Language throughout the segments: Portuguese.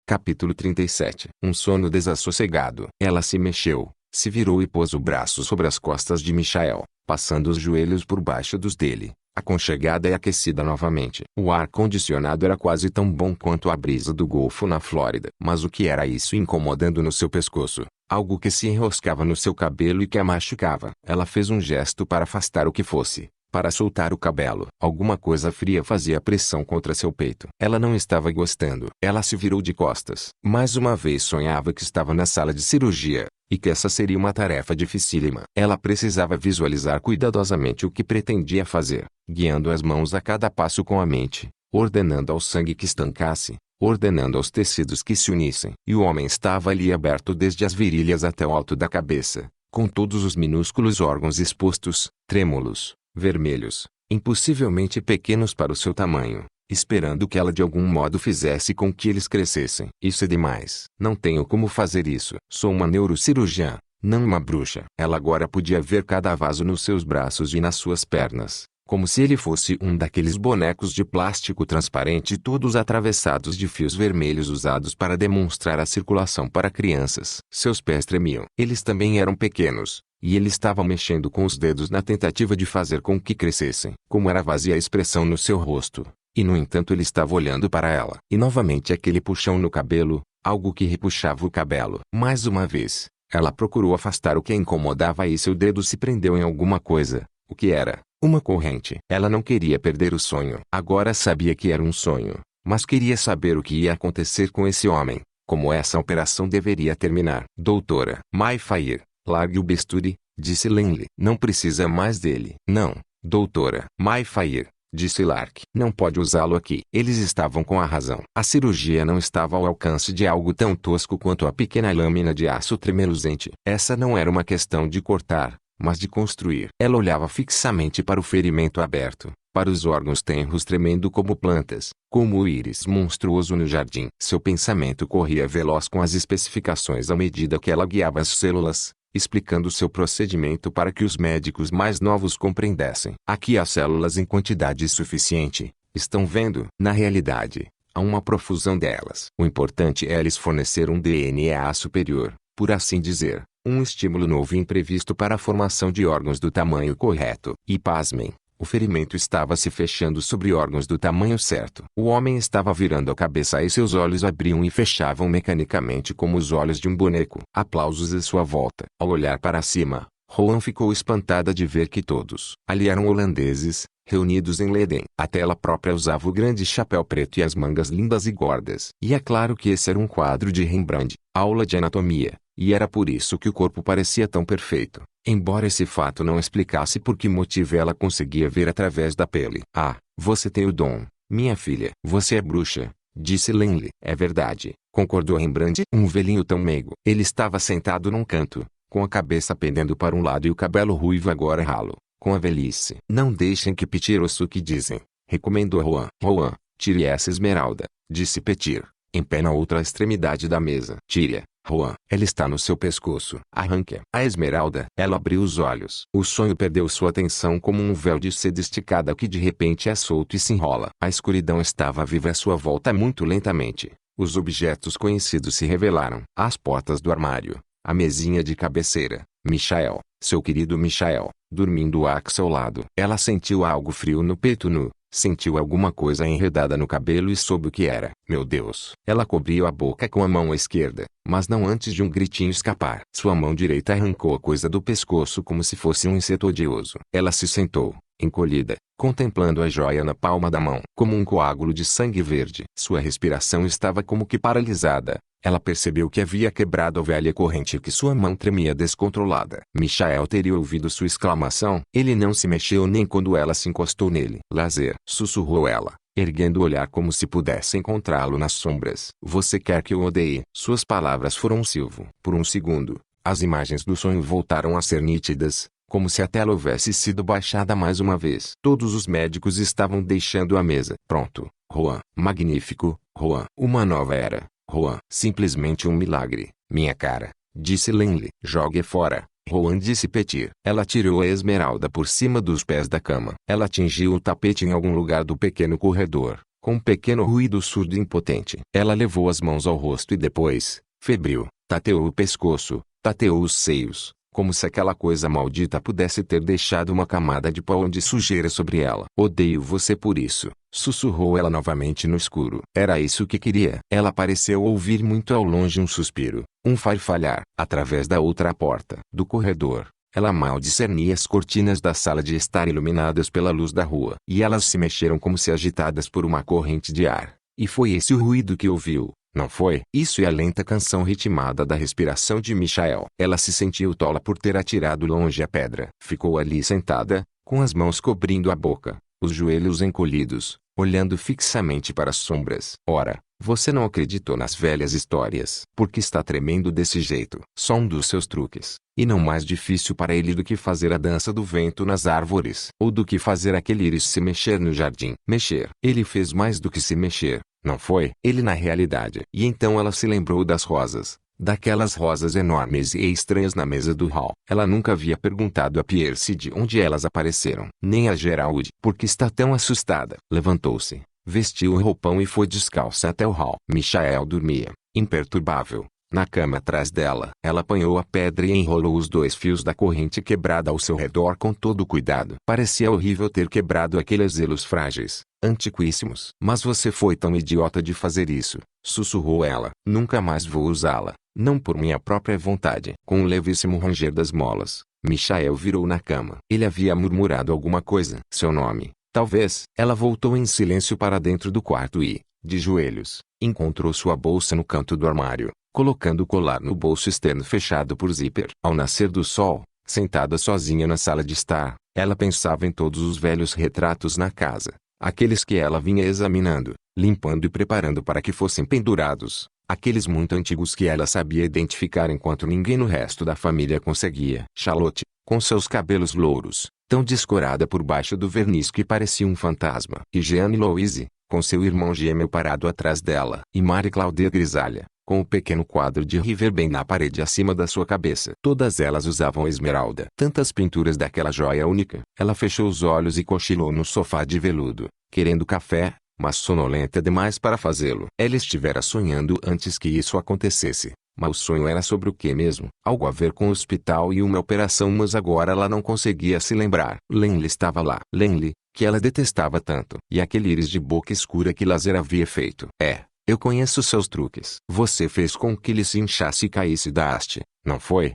Capítulo 37. Um sono desassossegado. Ela se mexeu, se virou e pôs o braço sobre as costas de Michael, passando os joelhos por baixo dos dele, aconchegada e aquecida novamente. O ar-condicionado era quase tão bom quanto a brisa do Golfo na Flórida. Mas o que era isso incomodando no seu pescoço? Algo que se enroscava no seu cabelo e que a machucava. Ela fez um gesto para afastar o que fosse. Para soltar o cabelo. Alguma coisa fria fazia pressão contra seu peito. Ela não estava gostando. Ela se virou de costas. Mais uma vez sonhava que estava na sala de cirurgia, e que essa seria uma tarefa dificílima. Ela precisava visualizar cuidadosamente o que pretendia fazer, guiando as mãos a cada passo com a mente, ordenando ao sangue que estancasse, ordenando aos tecidos que se unissem. E o homem estava ali aberto desde as virilhas até o alto da cabeça, com todos os minúsculos órgãos expostos, trêmulos, vermelhos, impossivelmente pequenos para o seu tamanho, esperando que ela de algum modo fizesse com que eles crescessem. Isso é demais. Não tenho como fazer isso. Sou uma neurocirurgiã, não uma bruxa. Ela agora podia ver cada vaso nos seus braços e nas suas pernas, como se ele fosse um daqueles bonecos de plástico transparente todos atravessados de fios vermelhos usados para demonstrar a circulação para crianças. Seus pés tremiam. Eles também eram pequenos. E ele estava mexendo com os dedos na tentativa de fazer com que crescessem. Como era vazia a expressão no seu rosto. E no entanto ele estava olhando para ela. E novamente aquele puxão no cabelo, algo que repuxava o cabelo. Mais uma vez, ela procurou afastar o que a incomodava e seu dedo se prendeu em alguma coisa. O que era? Uma corrente. Ela não queria perder o sonho. Agora sabia que era um sonho. Mas queria saber o que ia acontecer com esse homem. Como essa operação deveria terminar. Doutora Mayfair. Largue o bisturi, disse Langley. Não precisa mais dele. Não, doutora Mayfair, disse Lark. Não pode usá-lo aqui. Eles estavam com a razão. A cirurgia não estava ao alcance de algo tão tosco quanto a pequena lâmina de aço tremeluzente. Essa não era uma questão de cortar, mas de construir. Ela olhava fixamente para o ferimento aberto, para os órgãos tenros tremendo como plantas, como o íris monstruoso no jardim. Seu pensamento corria veloz com as especificações à medida que ela guiava as células, explicando seu procedimento para que os médicos mais novos compreendessem. Aqui há células em quantidade suficiente, estão vendo? Na realidade, há uma profusão delas. O importante é lhes fornecer um DNA superior, por assim dizer, um estímulo novo e imprevisto para a formação de órgãos do tamanho correto. E pasmem, o ferimento estava se fechando sobre órgãos do tamanho certo. O homem estava virando a cabeça e seus olhos abriam e fechavam mecanicamente como os olhos de um boneco. Aplausos à sua volta. Ao olhar para cima, Rowan ficou espantada de ver que todos ali eram holandeses, reunidos em Leiden. Até ela própria usava o grande chapéu preto e as mangas lindas e gordas. E é claro que esse era um quadro de Rembrandt, aula de anatomia, e era por isso que o corpo parecia tão perfeito. Embora esse fato não explicasse por que motivo ela conseguia ver através da pele. Ah, você tem o dom, minha filha. Você é bruxa, disse Langley. É verdade, concordou Rembrandt. Um velhinho tão meigo. Ele estava sentado num canto, com a cabeça pendendo para um lado e o cabelo ruivo agora ralo, com a velhice. Não deixem que Petir ouça o que dizem, recomendou Rowan. Rowan, tire essa esmeralda, disse Petir, em pé na outra extremidade da mesa. Tire-a, Rowan. Ela está no seu pescoço. Arranque-a. A esmeralda. Ela abriu os olhos. O sonho perdeu sua atenção como um véu de seda esticada que de repente é solto e se enrola. A escuridão estava viva à sua volta muito lentamente. Os objetos conhecidos se revelaram. As portas do armário. A mesinha de cabeceira. Michael, seu querido Michael, dormindo a seu lado. Ela sentiu algo frio no peito nu. Sentiu alguma coisa enredada no cabelo e soube o que era. Meu Deus! Ela cobriu a boca com a mão esquerda, mas não antes de um gritinho escapar. Sua mão direita arrancou a coisa do pescoço como se fosse um inseto odioso. Ela se sentou, encolhida, contemplando a joia na palma da mão, como um coágulo de sangue verde. Sua respiração estava como que paralisada. Ela percebeu que havia quebrado a velha corrente e que sua mão tremia descontrolada. Michael teria ouvido sua exclamação. Ele não se mexeu nem quando ela se encostou nele. Lazer, sussurrou ela, erguendo o olhar como se pudesse encontrá-lo nas sombras. Você quer que eu odeie? Suas palavras foram um silvo. Por um segundo, as imagens do sonho voltaram a ser nítidas, como se a tela houvesse sido baixada mais uma vez. Todos os médicos estavam deixando a mesa. Pronto, Rowan. Magnífico, Rowan. Uma nova era. Rowan, simplesmente um milagre, minha cara, disse Langley. Jogue fora, Rowan, disse Petir. Ela tirou a esmeralda por cima dos pés da cama. Ela atingiu o tapete em algum lugar do pequeno corredor, com um pequeno ruído surdo e impotente. Ela levou as mãos ao rosto e depois, febril, tateou o pescoço, tateou os seios, como se aquela coisa maldita pudesse ter deixado uma camada de pó ou de sujeira sobre ela. Odeio você por isso, sussurrou ela novamente no escuro. Era isso que queria. Ela pareceu ouvir muito ao longe um suspiro, um farfalhar. Através da outra porta do corredor, ela mal discernia as cortinas da sala de estar iluminadas pela luz da rua. E elas se mexeram como se agitadas por uma corrente de ar. E foi esse o ruído que ouviu. Não foi? Isso é a lenta canção ritmada da respiração de Michael. Ela se sentiu tola por ter atirado longe a pedra. Ficou ali sentada, com as mãos cobrindo a boca, os joelhos encolhidos, olhando fixamente para as sombras. Ora, você não acreditou nas velhas histórias. Por que está tremendo desse jeito? Só um dos seus truques. E não mais difícil para ele do que fazer a dança do vento nas árvores. Ou do que fazer aquele íris se mexer no jardim. Mexer. Ele fez mais do que se mexer. Não foi? Ele na realidade. E então ela se lembrou das rosas. Daquelas rosas enormes e estranhas na mesa do hall. Ela nunca havia perguntado a Pierce de onde elas apareceram. Nem a Gerald. Por que está tão assustada? Levantou-se, vestiu o roupão e foi descalça até o hall. Michael dormia, imperturbável, na cama atrás dela. Ela apanhou a pedra e enrolou os 2 fios da corrente quebrada ao seu redor com todo cuidado. Parecia horrível ter quebrado aqueles elos frágeis, antiquíssimos. Mas você foi tão idiota de fazer isso, sussurrou ela. Nunca mais vou usá-la, não por minha própria vontade. Com um levíssimo ranger das molas, Michael virou na cama. Ele havia murmurado alguma coisa. Seu nome, talvez. Ela voltou em silêncio para dentro do quarto e, de joelhos, encontrou sua bolsa no canto do armário, colocando o colar no bolso externo fechado por zíper. Ao nascer do sol, sentada sozinha na sala de estar, ela pensava em todos os velhos retratos na casa. Aqueles que ela vinha examinando, limpando e preparando para que fossem pendurados. Aqueles muito antigos que ela sabia identificar enquanto ninguém no resto da família conseguia. Charlotte, com seus cabelos louros, tão descorada por baixo do verniz que parecia um fantasma. E Jeanne Louise, com seu irmão gêmeo parado atrás dela. E Marie Claude grisalha, com o pequeno quadro de River bem na parede acima da sua cabeça. Todas elas usavam esmeralda. Tantas pinturas daquela joia única. Ela fechou os olhos e cochilou no sofá de veludo, querendo café, mas sonolenta demais para fazê-lo. Ela estivera sonhando antes que isso acontecesse. Mas o sonho era sobre o que mesmo? Algo a ver com o hospital e uma operação, mas agora ela não conseguia se lembrar. Lanley estava lá. Lanley, que ela detestava tanto. E aquele íris de boca escura que Lazer havia feito. Eu conheço seus truques. Você fez com que ele se inchasse e caísse da haste, não foi?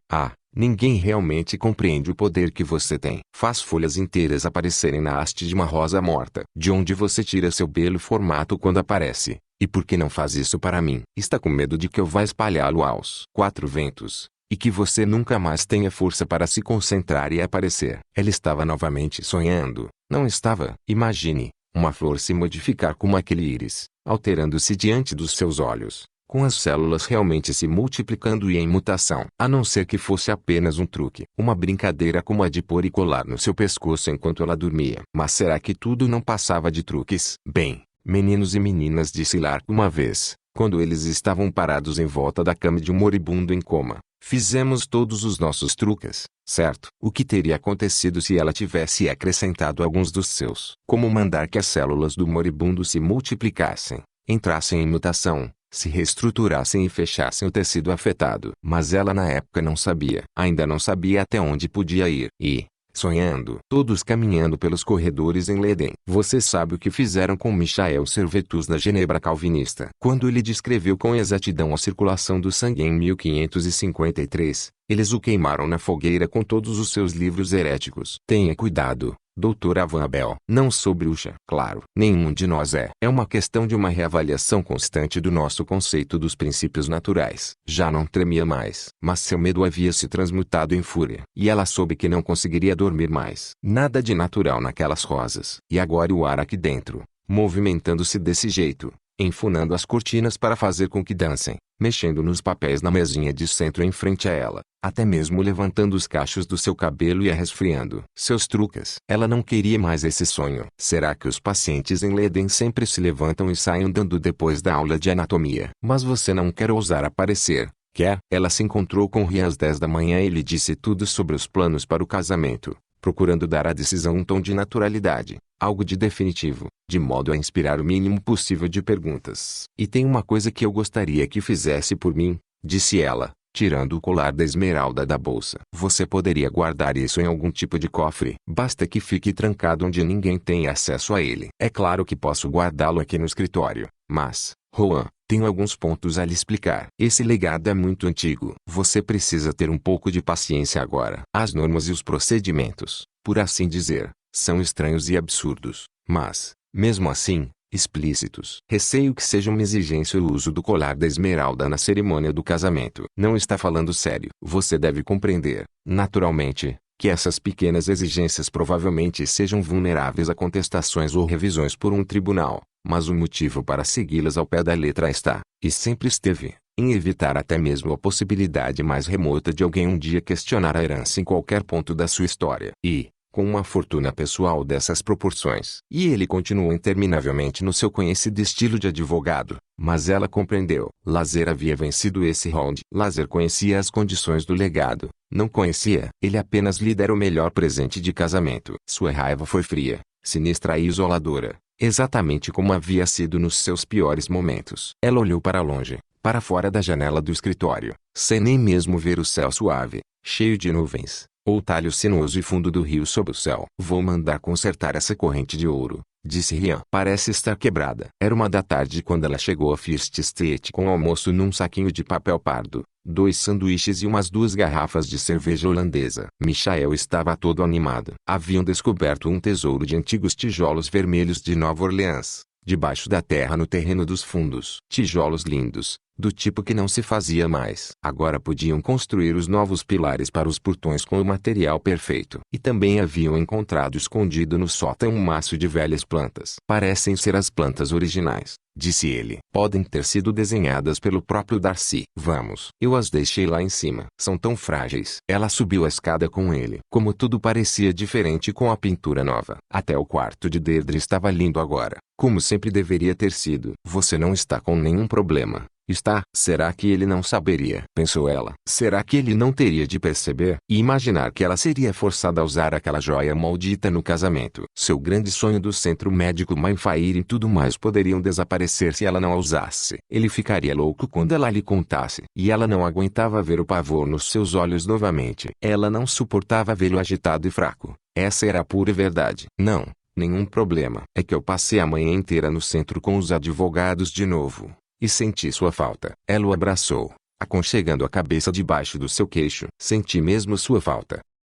Ninguém realmente compreende o poder que você tem. Faz folhas inteiras aparecerem na haste de uma rosa morta. De onde você tira seu belo formato quando aparece? E por que não faz isso para mim? Está com medo de que eu vá espalhá-lo aos 4 ventos, e que você nunca mais tenha força para se concentrar e aparecer. Ela estava novamente sonhando, não estava? Imagine, uma flor se modificar como aquele íris, alterando-se diante dos seus olhos, com as células realmente se multiplicando e em mutação. A não ser que fosse apenas um truque, uma brincadeira como a de pôr e colar no seu pescoço enquanto ela dormia. Mas será que tudo não passava de truques? Bem, meninos e meninas, disse Lark uma vez, quando eles estavam parados em volta da cama de um moribundo em coma. Fizemos todos os nossos truques, certo? O que teria acontecido se ela tivesse acrescentado alguns dos seus? Como mandar que as células do moribundo se multiplicassem, entrassem em mutação, se reestruturassem e fechassem o tecido afetado. Mas ela na época não sabia. Ainda não sabia até onde podia ir. E, sonhando, todos caminhando pelos corredores em Leden. Você sabe o que fizeram com Michael Servetus na Genebra calvinista. Quando ele descreveu com exatidão a circulação do sangue em 1553, eles o queimaram na fogueira com todos os seus livros heréticos. Tenha cuidado, Dra. Van Abel. Não sou bruxa. Claro, nenhum de nós é. É uma questão de uma reavaliação constante do nosso conceito dos princípios naturais. Já não tremia mais, mas seu medo havia se transmutado em fúria. E ela soube que não conseguiria dormir mais. Nada de natural naquelas rosas. E agora o ar aqui dentro, movimentando-se desse jeito, enfunando as cortinas para fazer com que dancem, mexendo nos papéis na mesinha de centro em frente a ela, até mesmo levantando os cachos do seu cabelo e a resfriando. Seus truques. Ela não queria mais esse sonho. Será que os pacientes em Leden sempre se levantam e saem andando depois da aula de anatomia? Mas você não quer ousar aparecer, quer? Ela se encontrou com Ria às 10 da manhã e lhe disse tudo sobre os planos para o casamento. procurando dar à decisão um tom de naturalidade, algo de definitivo, de modo a inspirar o mínimo possível de perguntas. E tem uma coisa que eu gostaria que fizesse por mim, disse ela, tirando o colar da esmeralda da bolsa. Você poderia guardar isso em algum tipo de cofre. Basta que fique trancado onde ninguém tenha acesso a ele. É claro que posso guardá-lo aqui no escritório, mas, Rowan, tenho alguns pontos a lhe explicar. Esse legado é muito antigo. Você precisa ter um pouco de paciência agora. As normas e os procedimentos, por assim dizer, são estranhos e absurdos, mas, mesmo assim, explícitos. Receio que seja uma exigência o uso do colar da esmeralda na cerimônia do casamento. Não está falando sério. Você deve compreender, naturalmente, que essas pequenas exigências provavelmente sejam vulneráveis a contestações ou revisões por um tribunal, mas o motivo para segui-las ao pé da letra está, e sempre esteve, em evitar até mesmo a possibilidade mais remota de alguém um dia questionar a herança em qualquer ponto da sua história. E, com uma fortuna pessoal dessas proporções. E ele continuou interminavelmente no seu conhecido estilo de advogado, mas ela compreendeu. Lazer havia vencido esse round. Lazer conhecia as condições do legado. Não conhecia. Ele apenas lhe dera o melhor presente de casamento. Sua raiva foi fria, sinistra e isoladora, exatamente como havia sido nos seus piores momentos. Ela olhou para longe, para fora da janela do escritório, sem nem mesmo ver o céu suave, cheio de nuvens, ou o talho sinuoso e fundo do rio sob o céu. Vou mandar consertar essa corrente de ouro, disse Ryan. Parece estar quebrada. Era 1 da tarde quando ela chegou a First Street com o almoço num saquinho de papel pardo, 2 sanduíches e umas 2 garrafas de cerveja holandesa. Michael estava todo animado. Haviam descoberto um tesouro de antigos tijolos vermelhos de Nova Orleans, debaixo da terra no terreno dos fundos. Tijolos lindos, do tipo que não se fazia mais. Agora podiam construir os novos pilares para os portões com o material perfeito. E também haviam encontrado escondido no sótão um maço de velhas plantas. Parecem ser as plantas originais, disse ele. Podem ter sido desenhadas pelo próprio Darcy. Vamos. Eu as deixei lá em cima. São tão frágeis. Ela subiu a escada com ele. Como tudo parecia diferente com a pintura nova. Até o quarto de Deirdre estava lindo agora, como sempre deveria ter sido. Você não está com nenhum problema, está? Será que ele não saberia? Pensou ela. Será que ele não teria de perceber e imaginar que ela seria forçada a usar aquela joia maldita no casamento? Seu grande sonho do centro médico Mindfire e tudo mais poderiam desaparecer se ela não a usasse. Ele ficaria louco quando ela lhe contasse. E ela não aguentava ver o pavor nos seus olhos novamente. Ela não suportava vê-lo agitado e fraco. Essa era a pura verdade. Não, nenhum problema. É que eu passei a manhã inteira no centro com os advogados de novo, e senti sua falta. Ela o abraçou, aconchegando a cabeça debaixo do seu queixo. Senti mesmo sua falta.